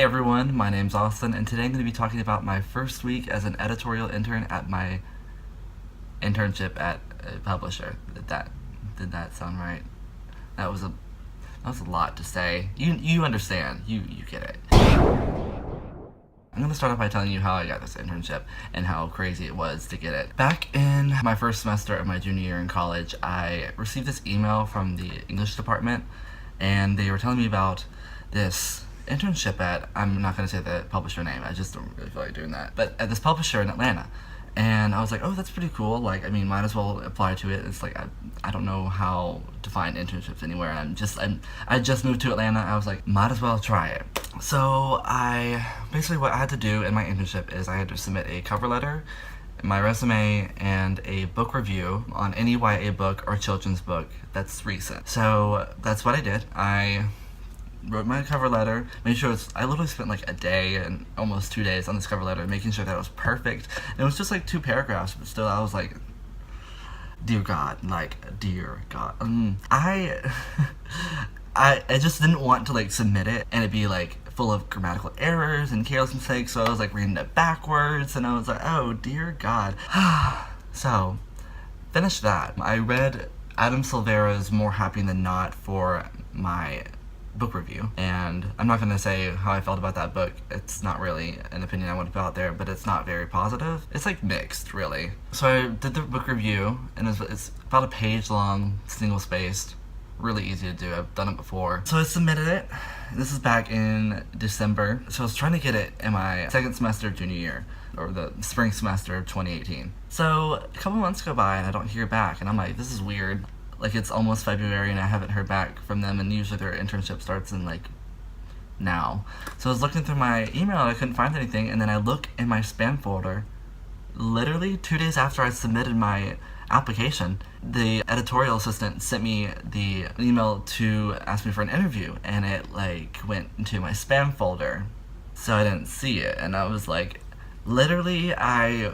Hey everyone, my name's Austin, and today I'm going to be talking about my first week as an editorial intern at my internship at a publisher. Did that sound right? That was a lot to say. You understand. You get it. I'm going to start off by telling you how I got this internship and how crazy it was to get it. Back in my first semester of my junior year in college, I received this email from the English department, and they were telling me about this internship at, I'm not going to say the publisher name, I just don't really feel like doing that, but at this publisher in Atlanta. And I was like, oh, that's pretty cool. Like, I mean, might as well apply to it. It's like, I don't know how to find internships anywhere. And I just moved to Atlanta. I was like, might as well try it. So basically what I had to do in my internship is I had to submit a cover letter, my resume, and a book review on any YA book or children's book that's recent. So that's what I did. I wrote my cover letter, made sure I literally spent like a day and almost 2 days on this cover letter, making sure that it was perfect. And it was just like 2 paragraphs, but still I was like, dear God, dear God. I just didn't want to like submit it and it'd be like full of grammatical errors and careless mistakes, so I was like reading it backwards, and I was like, oh dear God. So, finished that. I read Adam Silvera's More Happy Than Not for my book review, and I'm not going to say how I felt about that book. It's not really an opinion I want to put out there, but it's not very positive. It's like mixed, really. So I did the book review, and it's about a page long, single spaced, really easy to do. I've done it before. So I submitted it. This is back in December. So I was trying to get it in my second semester of junior year, or the spring semester of 2018. So a couple months go by and I don't hear back, and I'm like, this is weird. Like, it's almost February and I haven't heard back from them, and usually their internship starts in like now. So I was looking through my email and I couldn't find anything, and then I look in my spam folder. Literally 2 days after I submitted my application, the editorial assistant sent me the email to ask me for an interview, and it like went into my spam folder, so I didn't see it. And I was like, literally, I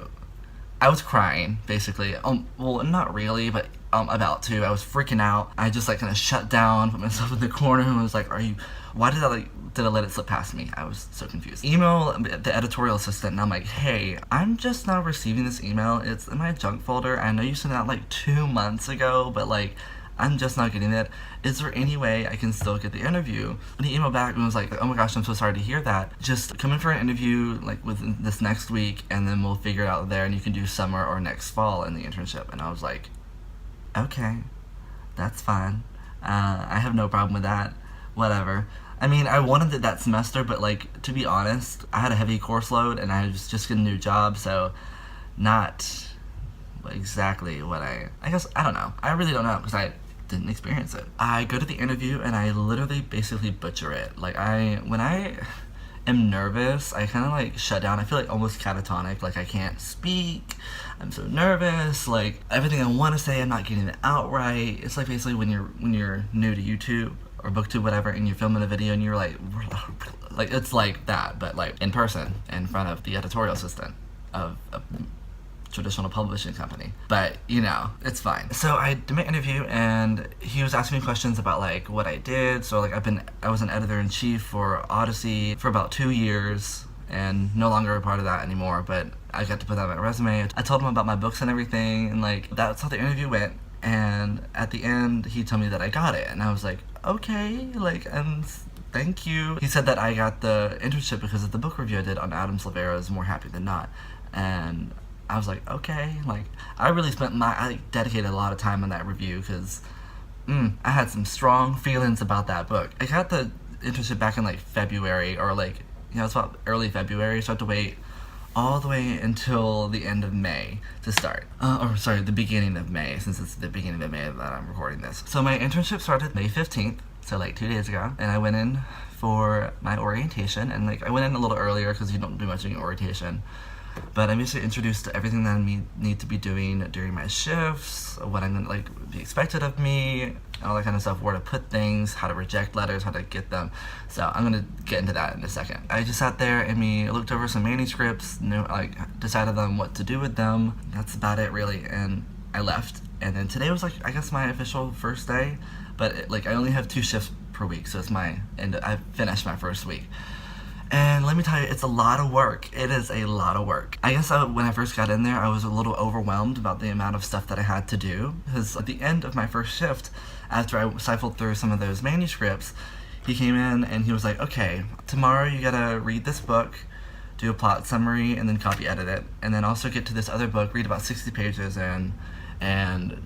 was crying, basically. Well, not really, but about to. I was freaking out. I just like kind of shut down, put myself in the corner, and was like, why did I let it slip past me? I was so confused. Email the editorial assistant, and I'm like, hey, I'm just now receiving this email. It's in my junk folder. I know you sent it out like 2 months ago, but like, I'm just not getting it. Is there any way I can still get the interview? And he emailed back and was like, oh my gosh, I'm so sorry to hear that. Just come in for an interview like within this next week, and then we'll figure it out there, and you can do summer or next fall in the internship. And I was like, okay, that's fine. I have no problem with that. Whatever. I mean, I wanted it that semester, but like, to be honest, I had a heavy course load and I was just getting a new job, so not exactly what I guess, I don't know. I really don't know because I didn't experience it. I go to the interview and I literally basically butcher it. Like, when I am nervous, I kind of like shut down. I feel like almost catatonic, like I can't speak. I'm so nervous, like everything I want to say, I'm not getting it out right. It's like basically when you're new to YouTube or BookTube, whatever, and you're filming a video and you're like it's like that, but like in person in front of the editorial assistant of a traditional publishing company. But you know, it's fine. So I did my interview and he was asking me questions about like what I did. So like I was an editor-in-chief for Odyssey for about 2 years, and no longer a part of that anymore, but I got to put that on my resume. I told him about my books and everything, and like that's how the interview went. And at the end he told me that I got it, and I was like, okay, like, and thank you. He said that I got the internship because of the book review I did on Adam Silvera's More Happy Than Not. And I was like, okay, like, I dedicated a lot of time on that review because I had some strong feelings about that book. I got the internship back in like February, or like, you know, it's about early February, so I had to wait all the way until the end of May to start. The beginning of May, since it's the beginning of May that I'm recording this. So my internship started May 15th, so like 2 days ago, and I went in for my orientation, and like I went in a little earlier because you don't do much in your orientation. But I'm basically introduced to everything that I need to be doing during my shifts, what I'm gonna like be expected of me, all that kind of stuff, where to put things, how to reject letters, how to get them. So I'm gonna get into that in a second. I just sat there and looked over some manuscripts, decided on what to do with them. That's about it really, and I left. And then today was like, I guess, my official first day, but I only have 2 shifts per week, so it's I finished my first week. And let me tell you, it's a lot of work. It is a lot of work. I guess when I first got in there, I was a little overwhelmed about the amount of stuff that I had to do, because at the end of my first shift, after I cycled through some of those manuscripts, he came in and he was like, okay, tomorrow you gotta read this book, do a plot summary, and then copy edit it, and then also get to this other book, read about 60 pages and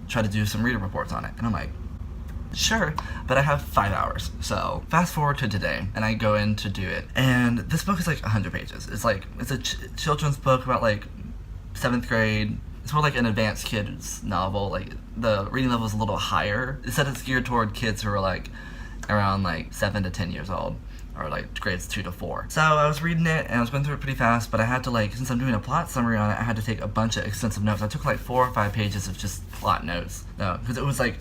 try to do some reader reports on it. And I'm like, sure, but I have 5 hours. So fast forward to today, and I go in to do it, and this book is like 100 pages. It's a children's book about like 7th grade. It's more like an advanced kids novel. Like the reading level is a little higher. It said it's geared toward kids who are like around like 7 to 10 years old, or like grades 2 to 4. So I was reading it and I was going through it pretty fast, but I had to like, since I'm doing a plot summary on it, I had to take a bunch of extensive notes. I took like 4 or 5 pages of just plot notes, because it was like,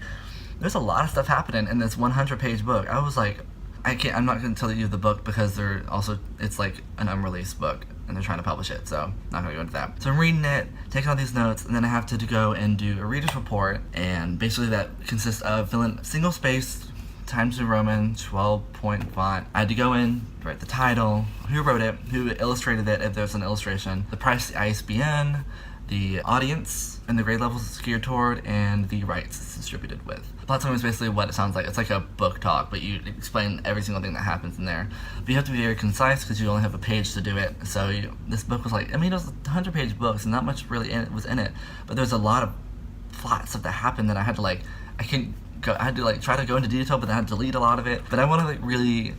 there's a lot of stuff happening in this 100-page book. I was like, I'm not going to tell you the book because it's like an unreleased book and they're trying to publish it, so I'm not going to go into that. So I'm reading it, taking all these notes, and then I have to go and do a reader's report, and basically that consists of filling single space, Times New Roman, 12-point font. I had to go in, write the title, who wrote it, who illustrated it if there's an illustration, the price, the ISBN, the audience, and the grade levels it's geared toward, and the rights it's distributed with. Plot summary is basically what it sounds like. It's like a book talk, but you explain every single thing that happens in there. But you have to be very concise because you only have a page to do it. So this book was like, I mean, it was a 100-page book, so not much really was in it, but there's a lot of plot stuff that happened that I had to like, I had to like try to go into detail, but then I had to delete a lot of it. But I want to like really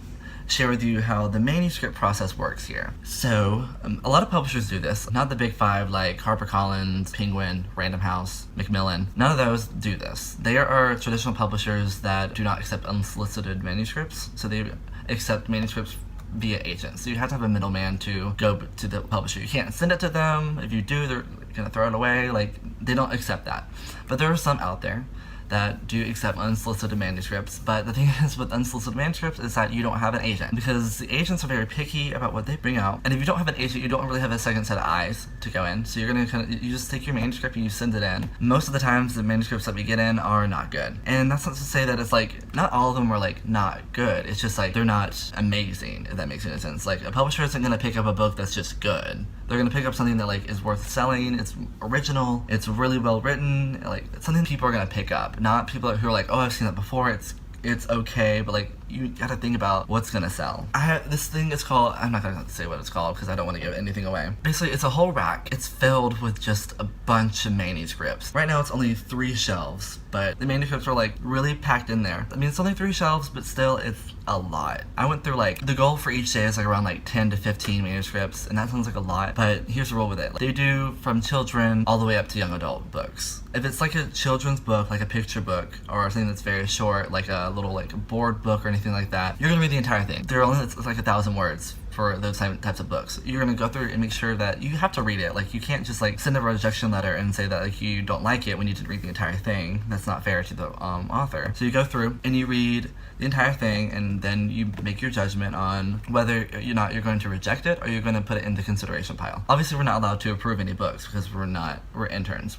share with you how the manuscript process works here. So a lot of publishers do this, not the big 5 like HarperCollins, Penguin, Random House, Macmillan. None of those do this. They are traditional publishers that do not accept unsolicited manuscripts, so they accept manuscripts via agents. So you have to have a middleman to go to the publisher. You can't send it to them. If you do, they're gonna throw it away. Like, they don't accept that. But there are some out there that do accept unsolicited manuscripts, but the thing is with unsolicited manuscripts is that you don't have an agent, because the agents are very picky about what they bring out, and if you don't have an agent, you don't really have a second set of eyes to go in, so you're gonna you just take your manuscript and you send it in. Most of the times the manuscripts that we get in are not good, and that's not to say that it's like, not all of them are like not good, it's just like they're not amazing, if that makes any sense. Like, a publisher isn't gonna pick up a book that's just good. They're gonna pick up something that like is worth selling, it's original, it's really well written, like it's something people are gonna pick up, not people who are like, oh, I've seen that before, it's okay, but like, you gotta think about what's gonna sell. This thing is called, I'm not gonna say what it's called because I don't want to give anything away. Basically, it's a whole rack. It's filled with just a bunch of manuscripts. Right now it's only 3 shelves, but the manuscripts are like really packed in there. I mean, it's only 3 shelves, but still it's a lot. I went through like, the goal for each day is like around like 10 to 15 manuscripts, and that sounds like a lot, but here's the rule with it. They do from children all the way up to young adult books. If it's like a children's book, like a picture book, or something that's very short, like a little like board book or anything like that, you're gonna read the entire thing. It's like 1,000 words for those types of books. You're gonna go through and make sure that you have to read it. Like, you can't just like send a rejection letter and say that like you don't like it when you didn't read the entire thing. That's not fair to the author. So you go through and you read the entire thing, and then you make your judgment on whether you're going to reject it or you're going to put it in the consideration pile. Obviously, we're not allowed to approve any books because we're interns.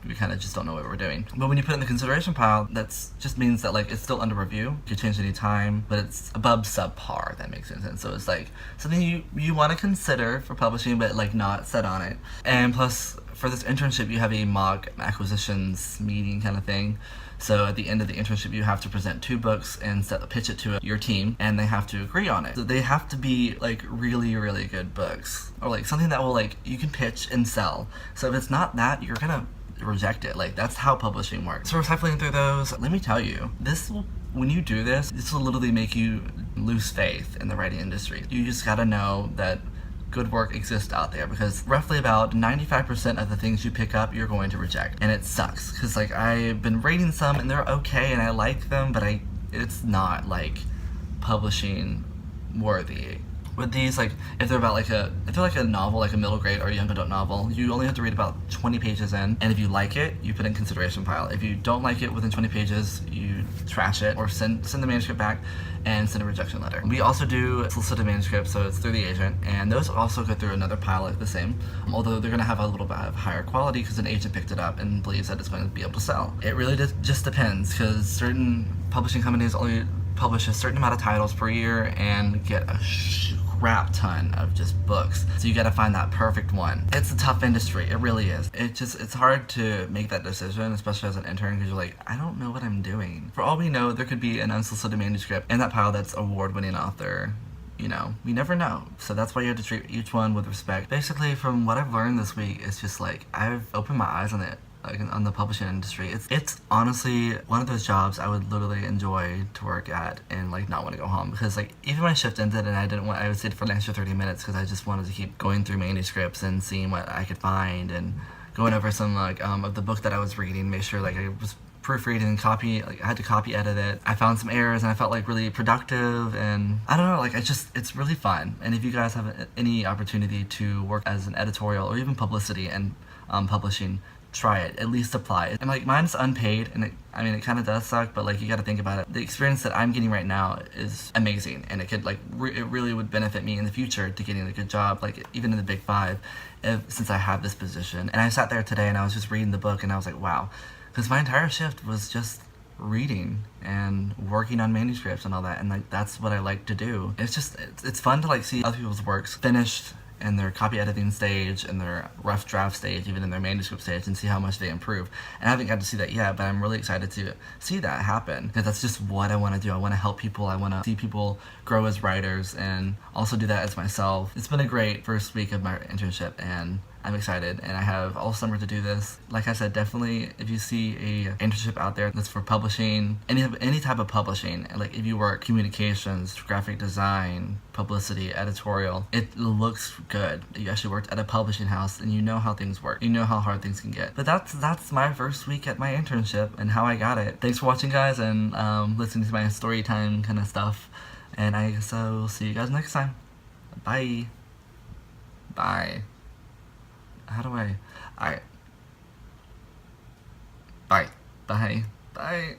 We kind of just don't know what we're doing. But when you put it in the consideration pile, that's just means that like it's still under review. You can change any time, but it's above subpar, if that makes any sense. So it's like something you want to consider for publishing, but like not set on it. And plus, for this internship, you have a mock acquisitions meeting kind of thing. So at the end of the internship, you have to present 2 books and pitch it to your team, and they have to agree on it. So they have to be like really, really good books, or like something that will like you can pitch and sell. So if it's not that, you're gonna reject it. Like, that's how publishing works. So we're cycling through those. Let me tell you, when you do this will literally make you lose faith in the writing industry. You just gotta know that good work exists out there, because roughly about 95% of the things you pick up you're going to reject, and it sucks because like I've been rating some and they're okay and I like them, but it's not like publishing worthy. With these, like, if they're like a novel, like a middle grade or a young adult novel, you only have to read about 20 pages in, and if you like it, you put it in consideration pile. If you don't like it within 20 pages, you trash it or send the manuscript back and send a rejection letter. We also do solicited manuscripts, so it's through the agent, and those also go through another pile like the same, although they're going to have a little bit of higher quality because an agent picked it up and believes that it's going to be able to sell. It really just depends, because certain publishing companies only publish a certain amount of titles per year and get a crap ton of just books. So you gotta find that perfect one. It's a tough industry, it really is. It's hard to make that decision, especially as an intern, because you're like, I don't know what I'm doing. For all we know, there could be an unsolicited manuscript in that pile that's award-winning author. You know, we never know. So that's why you have to treat each one with respect. Basically, from what I've learned this week, it's just like, I've opened my eyes on it. Like on the publishing industry, it's honestly one of those jobs I would literally enjoy to work at and like not want to go home, because like even my shift ended and I would sit for an extra 30 minutes because I just wanted to keep going through manuscripts and seeing what I could find and going over some like of the book that I was reading, make sure like I was proofreading and copy, like I had to copy edit it. I found some errors and I felt like really productive, and I don't know, like it's really fun. And if you guys have any opportunity to work as an editorial or even publicity and publishing, try it, at least apply. And like mine's unpaid, and it kind of does suck, but like you got to think about it. The experience that I'm getting right now is amazing, and it could like it really would benefit me in the future to getting a good job, like even in the Big Five, since I have this position. And I sat there today and I was just reading the book and I was like, wow, because my entire shift was just reading and working on manuscripts and all that, and like that's what I like to do. It's fun to like see other people's works finished in their copy editing stage, in their rough draft stage, even in their manuscript stage, and see how much they improve. And I haven't got to see that yet, but I'm really excited to see that happen, because that's just what I want to do. I want to help people. I want to see people grow as writers and also do that as myself. It's been a great first week of my internship, and I'm excited, and I have all summer to do this. Like I said, definitely if you see a internship out there that's for publishing, any type of publishing, like if you work communications, graphic design, publicity, editorial, it looks good. You actually worked at a publishing house and you know how things work. You know how hard things can get. But that's my first week at my internship and how I got it. Thanks for watching, guys, and listening to my story time kind of stuff. And I guess I'll see you guys next time. Bye. Bye. How do I? Alright. Bye. Bye. Bye.